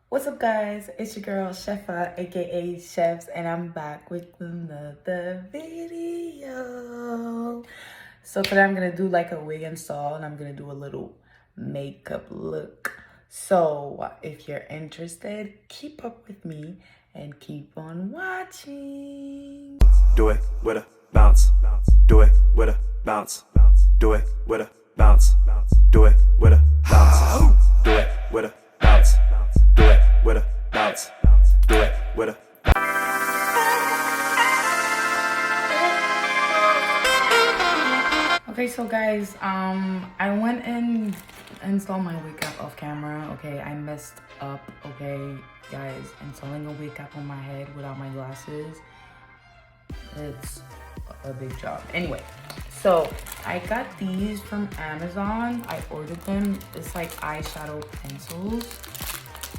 What's up, guys? It's your girl Shefa, aka Chefs, and I'm back with another video. So today I'm gonna do like a wig install, and I'm gonna do a little makeup look. So if you're interested, keep up with me and keep on watching. Do it with a bounce. Do it with a bounce. Do it with a bounce. Do it with a bounce. Do it with a bounce. Do it with a bounce. Do it with a Okay, so guys, I went and installed my wig cap off camera. Okay, I messed up. Okay, guys, installing a wig cap on my head without my glasses, it's a big job. Anyway, so I got these from Amazon. I ordered them. It's like eyeshadow pencils.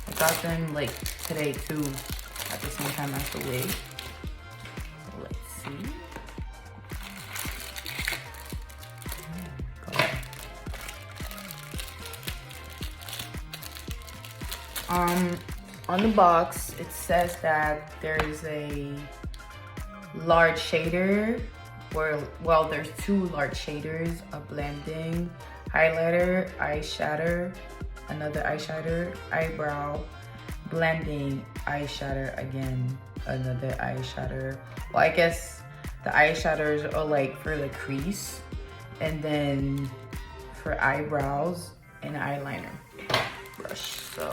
I got them like today too, at the same time as the wig. So let's see. On the box, it says that there is a large shader, well, there's two large shaders, a blending highlighter, eyeshadow, another eyeshadow, eyebrow, blending eyeshadow, again, another eyeshadow. Well, I guess the eyeshadows are like for the crease, and then for eyebrows, and eyeliner brush. So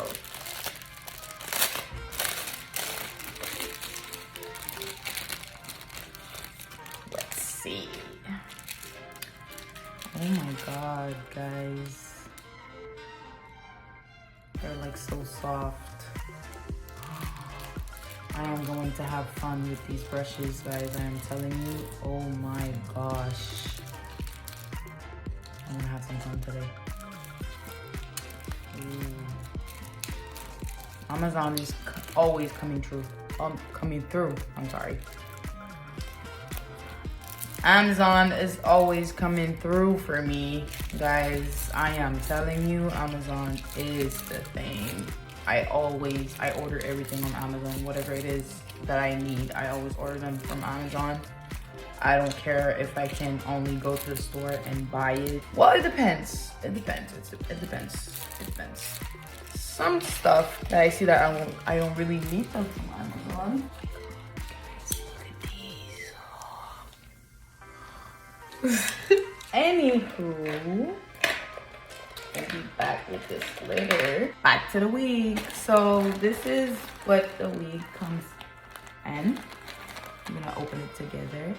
let's see. Oh my god, guys, they're like so soft. I am going to have fun with these brushes, guys. I am telling you. Oh my gosh, I'm gonna have some fun today. Ooh. Amazon is always coming through. I'm sorry. Amazon is always coming through for me, guys. I am telling you, Amazon is the thing. I order everything on Amazon. Whatever it is that I need, I always order them from Amazon. I don't care if I can only go to the store and buy it. Well, it depends. It depends. It depends. Some stuff that I see that I don't really need them from Amazon. Guys, look at these. Anywho, I'll be back with this later. Back to the wig. So this is what the wig comes in. I'm gonna open it together.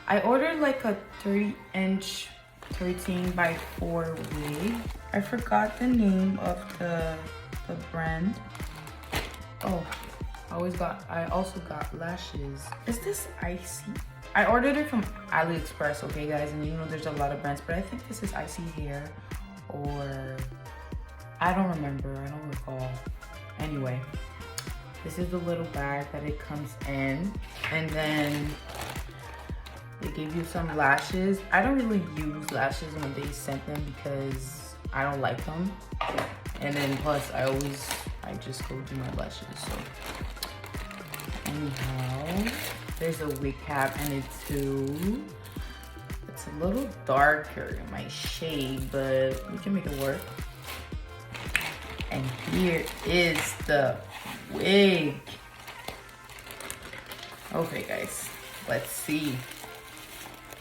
I ordered like a 30-inch 13x4 wig. I forgot the name of the brand. Oh, I also got lashes. Is this Icy? I ordered it from AliExpress, okay guys, and you know there's a lot of brands, but I think this is Icy Hair, or I don't remember, I don't recall. Anyway, this is the little bag that it comes in, and then they gave you some lashes. I don't really use lashes when they sent them because I don't like them. And then plus I just go do my lashes. So anyhow, there's a wig cap, and it's a little darker in my shade, but we can make it work. And here is the wig. Okay guys, let's see.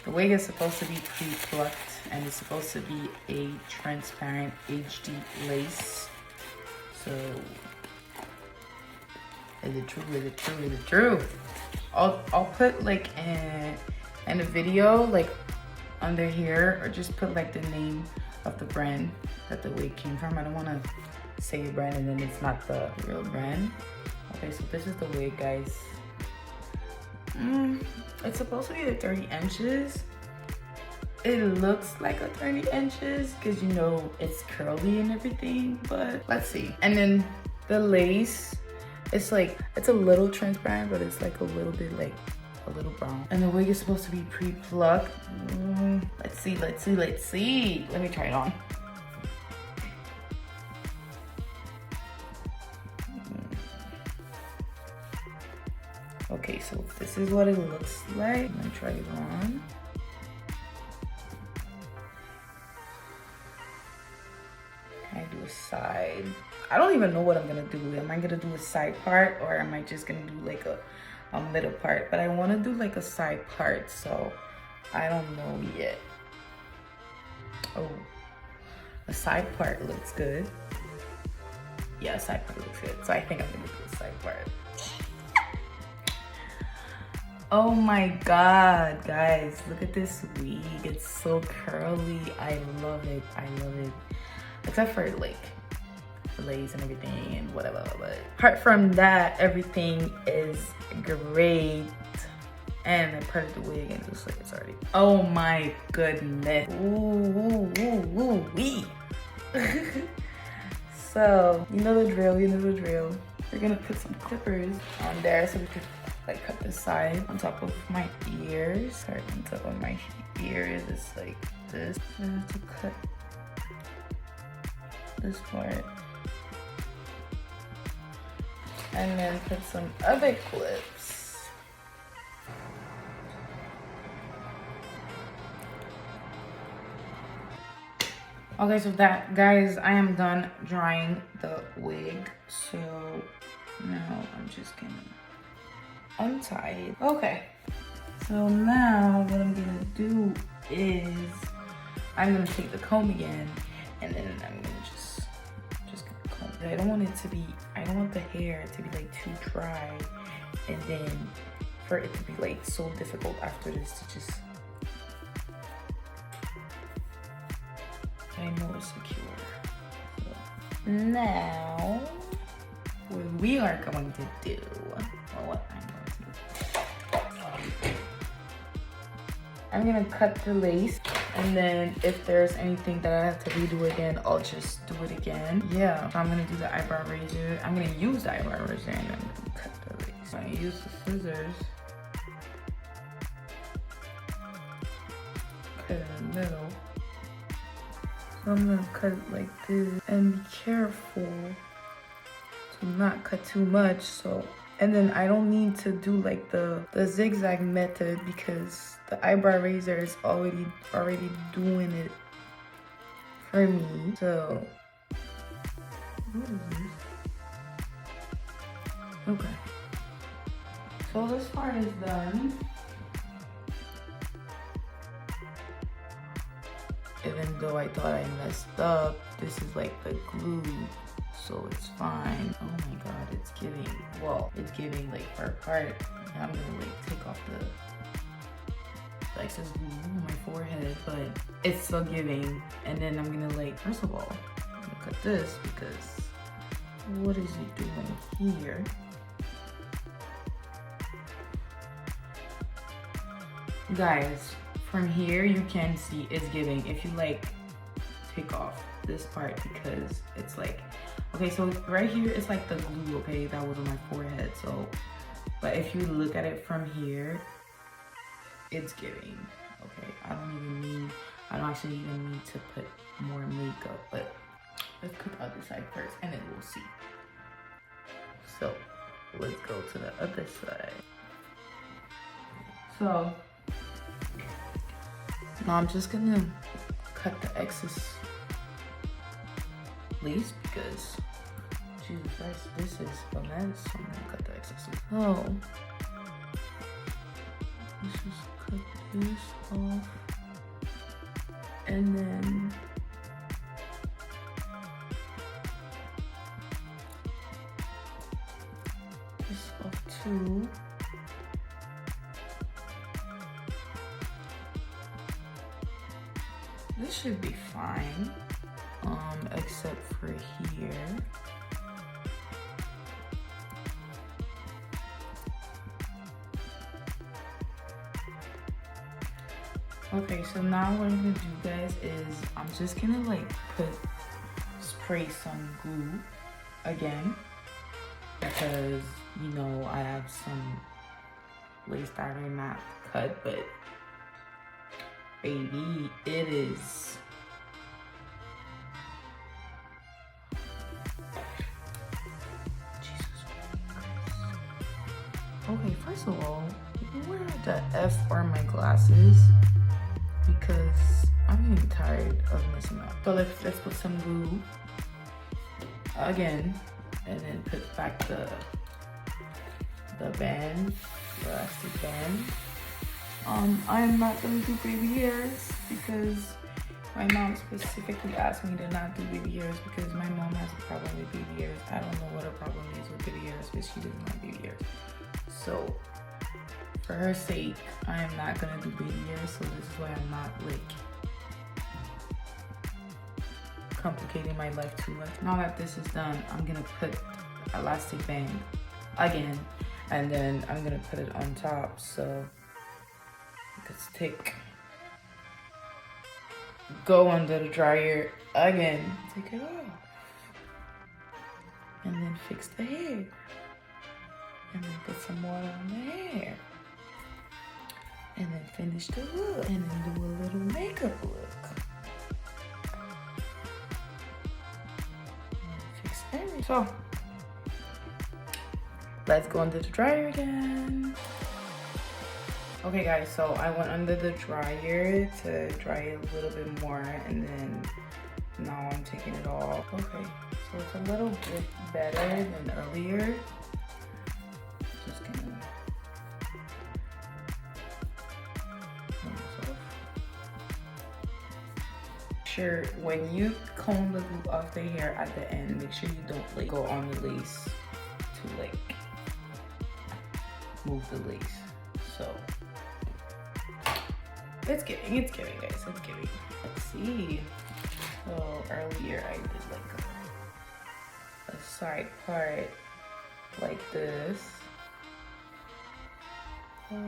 The wig is supposed to be pre-plucked, and it's supposed to be a transparent HD lace. So, is it true? Is it true? Is it true? I'll put like in the video, like under here, or just put like the name of the brand that the wig came from. I don't want to say a brand and then it's not the real brand. Okay, so this is the wig, guys. It's supposed to be 30 inches. It looks like a 30 inches because you know it's curly and everything, but let's see. And then the lace, it's a little transparent, but it's like a little bit like a little brown. And the wig is supposed to be pre-plucked. Let's see. Let me try it on. Okay, so this is what it looks like. I'm gonna try it on. I do a side. I don't even know what I'm gonna do. Am I gonna do a side part or am I just gonna do like a middle part? But I wanna do like a side part, so I don't know yet. Oh, a side part looks good. Yeah, a side part looks good. So I think I'm gonna do a side part. Oh my God, guys, look at this wig. It's so curly. I love it. I love it. Except for like the lace and everything and whatever. But apart from that, everything is great. And I parted the wig and it looks like it's already. Oh my goodness. Ooh, ooh, ooh, ooh, wee. So, you know the drill, you know the drill. We're gonna put some clippers on there so we can like cut the side on top of my ears. Start on top of my ears, it's like this. I have to cut this part. And then put some other clips. Okay, so that, guys, I am done drying the wig. So now I'm just gonna untie it. Okay, so now what I'm gonna do is I'm gonna take the comb again and then I'm gonna just gonna comb it. I don't want it to be, I don't want the hair to be like too dry and then for it to be like so difficult after this to just, I know it's secure. So now what we are going to do, or what I'm gonna cut the lace, and then if there's anything that I have to redo again, I'll just do it again. Yeah, so I'm gonna do the eyebrow razor. I'm gonna use the eyebrow razor and I'm gonna cut the lace. I'm gonna use the scissors. Cut in the middle. So I'm gonna cut it like this, and be careful to not cut too much. So, and then I don't need to do like the zigzag method because the eyebrow razor is already doing it for me. So, what is this? Okay. So this part is done. Even though I thought I messed up, this is like the glue, so it's fine. Oh my God, it's giving, well, it's giving like for a part. I'm gonna like take off the excess glue on my forehead, but it's still giving. And then I'm gonna like, first of all, I'm gonna cut this because what is it doing here? Guys, from here you can see it's giving. If you like take off this part because it's like, okay, so right here it's like the glue, okay, that was on my forehead. So, but if you look at it from here, it's giving. Okay, I don't actually even need to put more makeup, but let's cut the other side first and then we'll see. So let's go to the other side. So now I'm just gonna cut the excess lace because Jesus Christ, this is a mess. So I'm gonna cut the excess lace. Oh, let's just cut this off and then this off too. This should be fine, except for here. Okay, so now what I'm gonna do, guys, is I'm just gonna like spray some glue again because, you know, I have some lace that are not cut, but baby, it is. Jesus Christ. Okay, first of all, where the F are my glasses? Because I'm getting tired of messing up. So let's put some glue again, and then put back the band, the elastic band. I'm not gonna do baby hairs because my mom specifically asked me to not do baby hairs because my mom has a problem with baby hairs. I don't know what her problem is with baby hairs, but she doesn't like baby hairs. So for her sake, I am not gonna do baby hairs. So this is why I'm not like complicating my life too much. Now that this is done, I'm gonna put the elastic band again, and then I'm gonna put it on top so it could stick. Go under the dryer again, take it off, and then fix the hair, and then put some water on the hair, and then finish the look, and then do a little makeup look. Fix everything. So let's go under the dryer again. Okay guys, so I went under the dryer to dry it a little bit more, and then now I'm taking it off. Okay, so it's a little bit better than earlier. Just gonna sure when you comb the glue off the hair at the end, make sure you don't like go on the lace to like move the lace. So it's giving guys, it's giving. Let's see. So earlier I did like a side part like this. What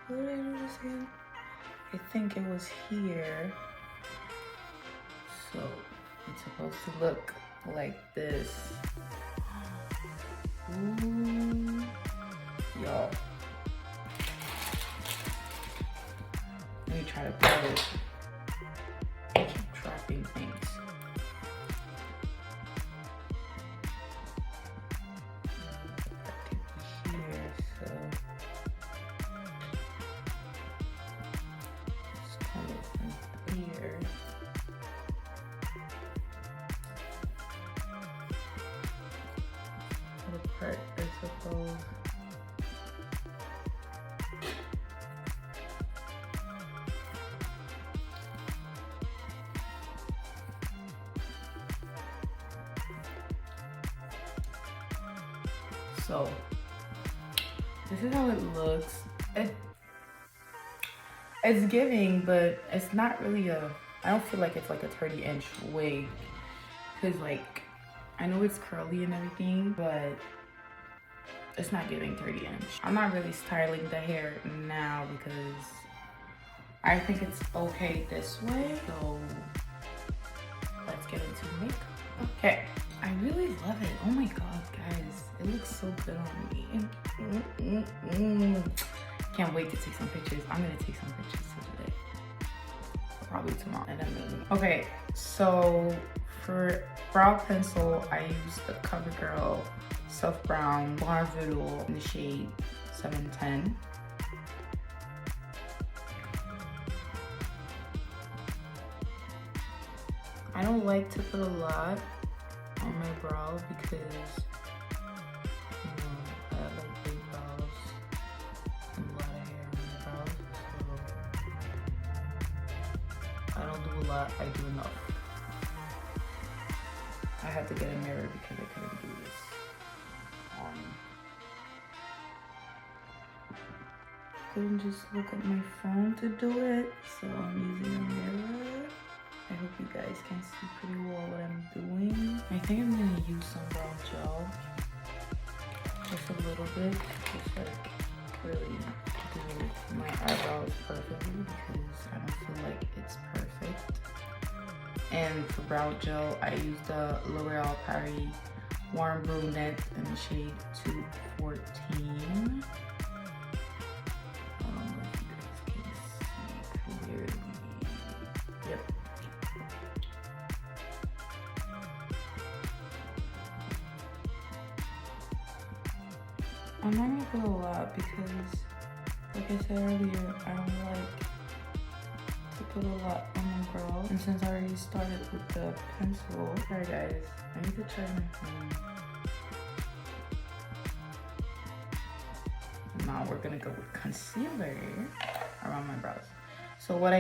did I do this again? I think it was here. So it's supposed to look like this. Ooh, y'all. Let me try to put it. I keep dropping things. Here, so just come it from here. Little part, I suppose. So this is how it looks. It's giving, but it's not really I don't feel like it's like a 30-inch wig, because like I know it's curly and everything, but it's not giving 30-inch. I'm not really styling the hair now because I think it's okay this way. So let's get into makeup. Okay, I really love it. Oh my god, guys, it looks so good on me. Can't wait to take some pictures. I'm gonna take some pictures today, probably tomorrow, and then okay, so for brow pencil, I used the CoverGirl Soft Brown Marvel in the shade 710. I don't like to put a lot on my brow because, you know, I have like big brows and a lot of hair on my brows, so I don't do a lot, I do enough. I had to get a mirror because I couldn't do this. Couldn't just look at my phone to do it, so I'm using a mirror. I hope you guys can see pretty well what I'm doing. I think I'm gonna use some brow gel, just a little bit, just like really do my eyebrows perfectly because I don't feel like it's perfect. And for brow gel, I used the L'Oreal Paris Warm Brunette in the shade 214. I don't know if you guys can see clearly. Yep. I'm not gonna put a lot because, like I said earlier, I don't like to put a lot on my brow. And since I already started with the pencil, sorry guys, I need to try my phone. Now we're gonna go with concealer around my brows. So what I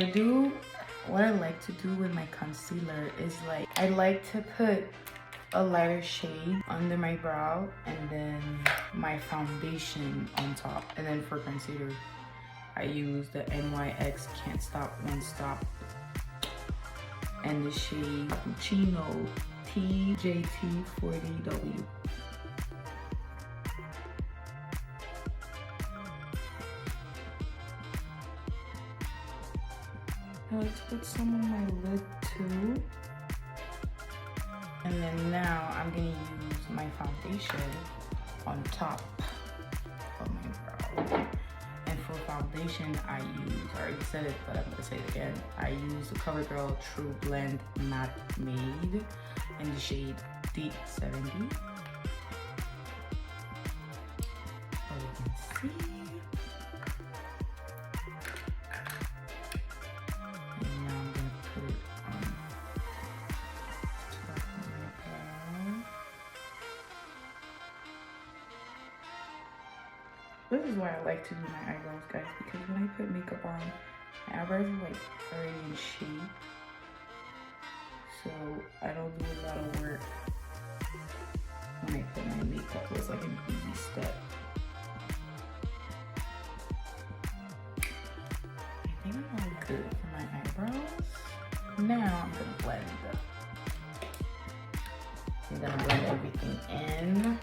like to do with my concealer is like, I like to put a lighter shade under my brow and then my foundation on top. And then for concealer, I use the NYX Can't Stop, Won't Stop, and the shade Chino TJT40W. I like to put some on my lid too. And then now I'm gonna use my foundation on top of my brow. And for foundation, I already said it, but I'm gonna say it again. I use the CoverGirl True Blend Matte Made in the shade Deep 70. So you can see. This is why I like to do my eyebrows, guys, because when I put makeup on, my eyebrows are like already in shape. So I don't do a lot of work when I put my makeup. So it's like an easy step. I think I'm all good for my eyebrows. Now I'm gonna blend. I'm gonna blend everything in.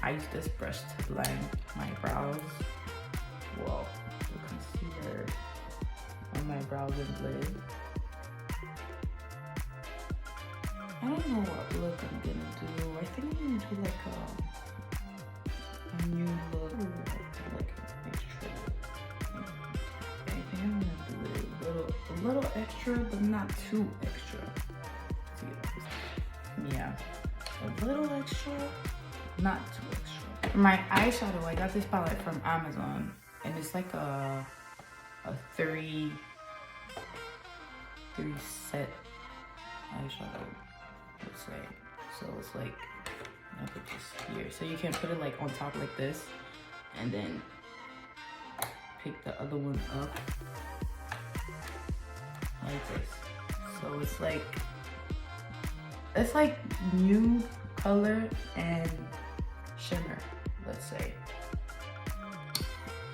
I use this brush to blend my brows. Well, the concealer on my brows and lid. I don't know what look I'm gonna do. I think I'm gonna do like a new look, like an extra look. I think I'm gonna do it a little extra, but not too extra. Yeah, a little extra. Not too extra. For my eyeshadow, I got this palette from Amazon, and it's like a three set eyeshadow, let's say. So it's like, I'll put this here. So you can put it like on top like this, and then pick the other one up like this. So it's like nude color and shimmer, let's say.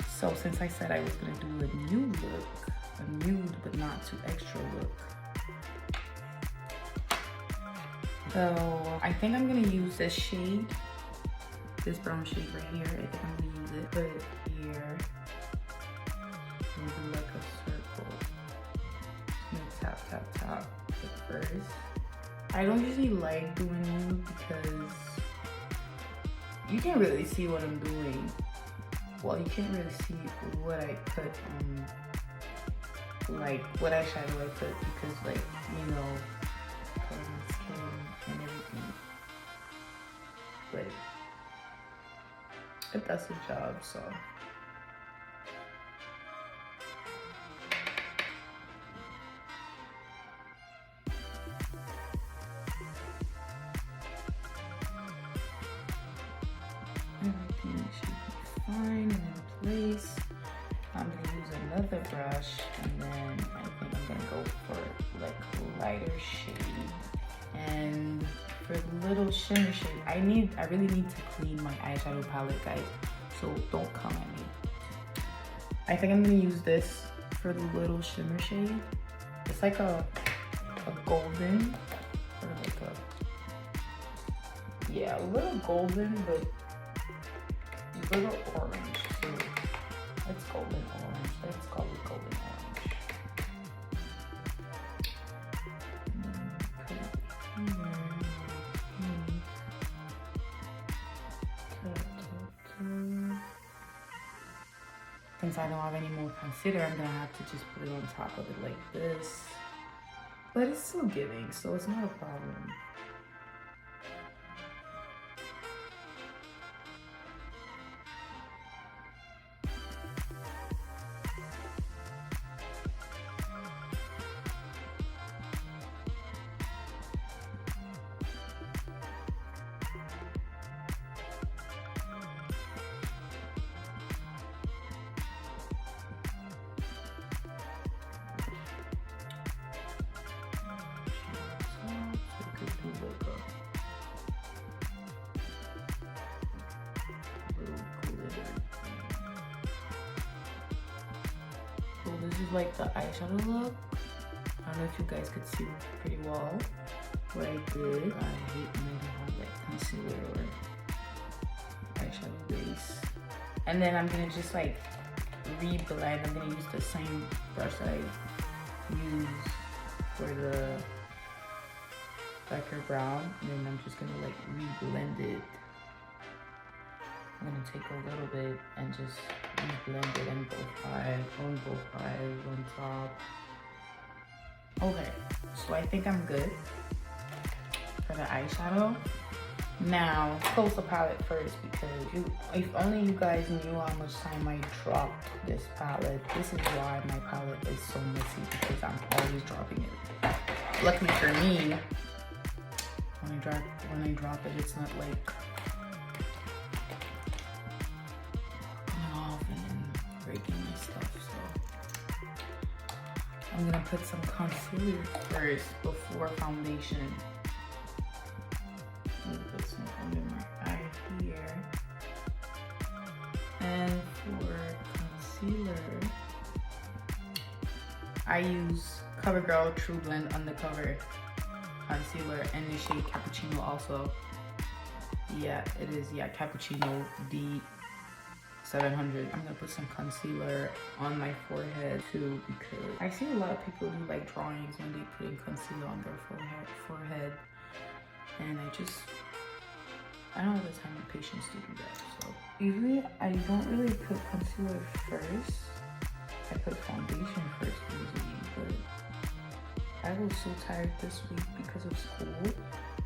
So since I said I was gonna do a nude look, a nude but not too extra look, so I think I'm gonna use this shade, this brown shade right here. I think I'm gonna use it, put it here, and do like a circle. Tap, tap, tap at first. I don't usually like doing nude because you can't really see what I'm doing. Well, you can't really see what I put on, like what eyeshadow I put, because like, you know, color my skin and everything. But it does the job, so. Everything should be fine and in place. I'm gonna use another brush, and then I think I'm gonna go for like a lighter shade. And for the little shimmer shade, I really need to clean my eyeshadow palette, guys. So don't come at me. I think I'm gonna use this for the little shimmer shade. It's like a golden, or like a little golden, but a little orange too. It's golden orange. Let's call it golden orange. Since I don't have any more concealer, I'm gonna have to just put it on top of it like this. But it's still giving, so it's not a problem. is like the eyeshadow look. I don't know if you guys could see pretty well what I did. I hate when I don't have like concealer or eyeshadow base. And then I'm gonna just like reblend. I'm gonna use the same brush that I use for the darker brown, and then I'm just gonna like reblend it. I'm gonna take a little bit and just reblend it on both eyes, on top. Okay, so I think I'm good for the eyeshadow. Now, close the palette first, because if only you guys knew how much time I dropped this palette. This is why my palette is so messy, because I'm always dropping it. Luckily for me, when I drop it, it's not like coming off and then breaking my stuff. So I'm gonna put some concealer first before foundation. I'm gonna put some under my eye here. And for concealer, I use CoverGirl True Blend Undercover concealer in the shade Cappuccino also. Yeah, it is, yeah, Cappuccino D700. I'm gonna put some concealer on my forehead too, because I see a lot of people do like drawings when they put in concealer on their forehead. And I don't have the time and patience to do that. So usually I don't really put concealer first. I put foundation first usually, but I was so tired this week because of school.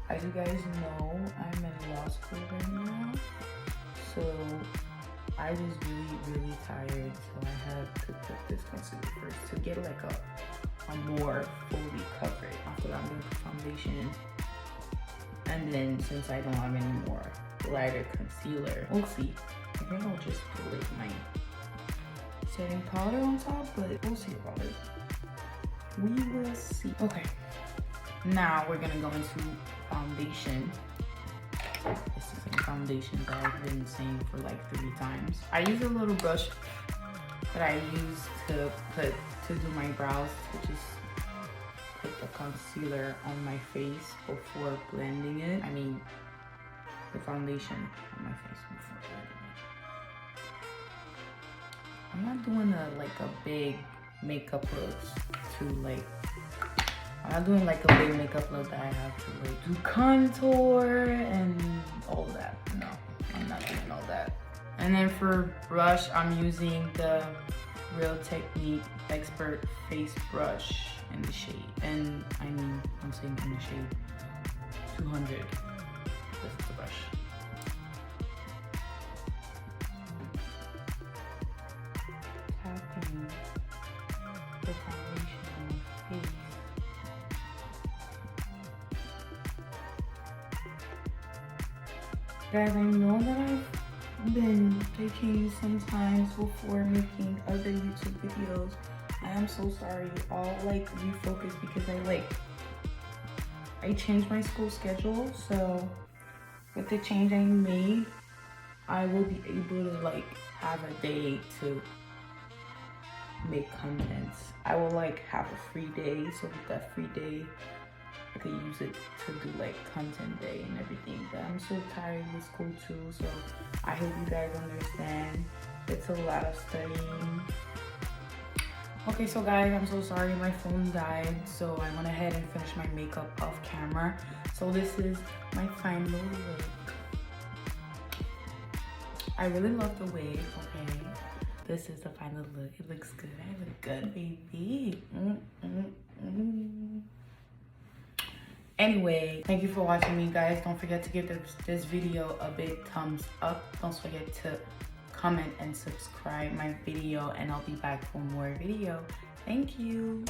As you guys know, I'm in law school right now. So I was really tired. So I had to put this concealer first to get like a more fully covered. After that, I'm gonna put foundation. And then since I don't have any more lighter concealer, we'll see. I think I'll just put like my setting powder on top, but we'll see about it. We will see. Okay, now we're gonna go into foundation. This is the foundation that I've been saying for like 3 times. I use a little brush that I use to do my brows, to just put the concealer on my face before blending it. I mean, the foundation on my face before blending it. I'm not doing a big makeup look I'm not doing like a big makeup look that I have to like do contour and all that. No, I'm not doing all that. And then for brush, I'm using the Real Technique Expert Face Brush in the shade. And I'm saying in the shade 200. This is the brush. Tapping the foundation on my face. Guys, I know that I've been taking some time before making other YouTube videos. I am so sorry. I'll like refocus because I changed my school schedule. So with the change I made, I will be able to like have a day to make contents. I will like have a free day, so with that free day I could use it to do like content day and everything. But I'm so tired with school too, so I hope you guys understand. It's a lot of studying. Okay, so guys, I'm so sorry, my phone died, so I went ahead and finished my makeup off camera. So this is my final look. I really love the wig, okay? This is the final look. It looks good. I look good, baby. Anyway, thank you for watching me, guys. Don't forget to give this video a big thumbs up. Don't forget to comment and subscribe my video, and I'll be back for more video. Thank you.